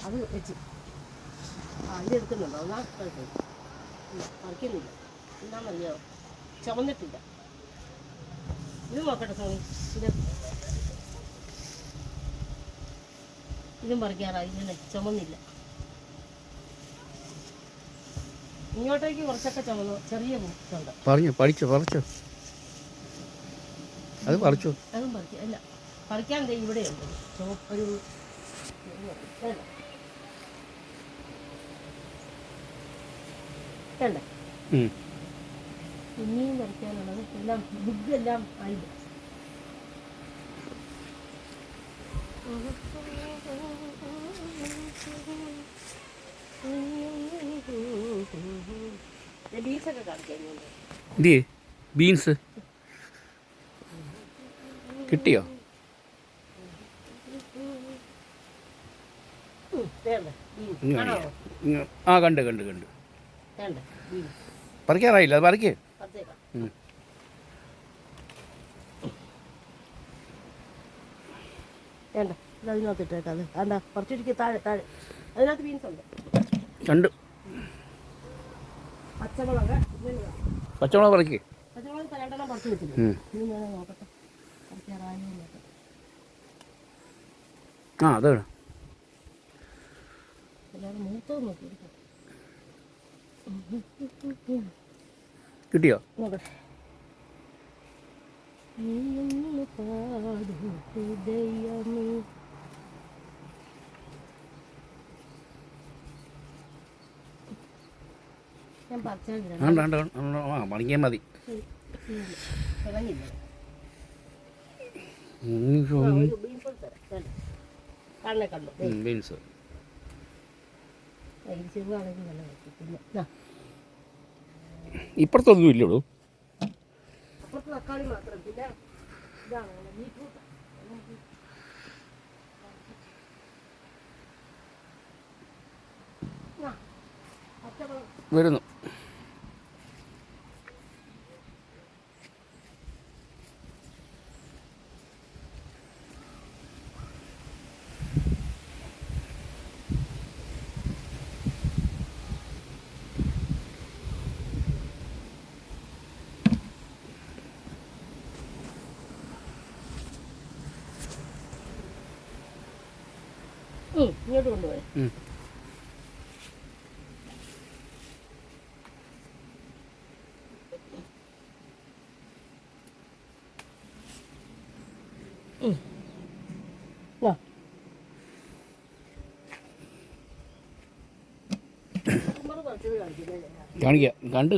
അത് വെച്ച് ഇതെടുക്കുന്നുണ്ടോ? എന്നാൽ പറിക്കുന്നില്ല. എന്താണെന്നറിയോ, ചുമന്നിട്ടില്ല. ഇത് നോക്കട്ടെ സോണി, ഇതും പറിക്കാറായി. ഇങ്ങനെ ചുമന്നില്ല. ഇങ്ങോട്ടേക്ക് കുറച്ചൊക്കെ ചുമന്നു. ചെറിയ പൂക്കളുണ്ട്. പറിച്ചോ അത് പറിച്ചു. അതും പറിക്കാം. അല്ല, പറിക്കാൻ ഇവിടെയുണ്ട് ഒരു വേണ്ട. പിന്നെയും പറിക്കാനുള്ളത് എല്ലാം ബുക്കെല്ലാം ആയില്ല. ബീൻസൊക്കെ കാണിക്കാൻ ബീൻസ് കിട്ടിയോ? ആ കണ്ട് പറിക്കാറായില്ല. അത് പറിക്കേ. വേണ്ട, അതിനകത്ത് ഇട്ടേക്കാം. അത് വേണ്ട, കുറച്ചിരിക്കും. താഴെ അതിനകത്ത് ബീൻസ് ഉണ്ട്. കണ്ട്. പച്ചമുളക് പറിക്കേ. പച്ചമുളക് 2 പറിച്ച് വെച്ചില്ലേ? ഇനി ഞാൻ നോക്കട്ടെ. ആ അതാണ്. എല്ലാവരും മൂത്തത് നോക്കി കിട്ടിയോ? നോക്കട്ടെ. ഞാൻ പറിക്കാൻ മതി. ബീൻസ് ഇപ്പുറത്തൊന്നും ഇല്ലടോ. തക്കാളി മാത്രം. പിന്നെ ഇതാണ് ബീറ്റ്റൂട്ട് വരുന്നു. ഇങ്ങോട്ട് കൊണ്ടുപോയി. കാണിക്കാം. കണ്ട്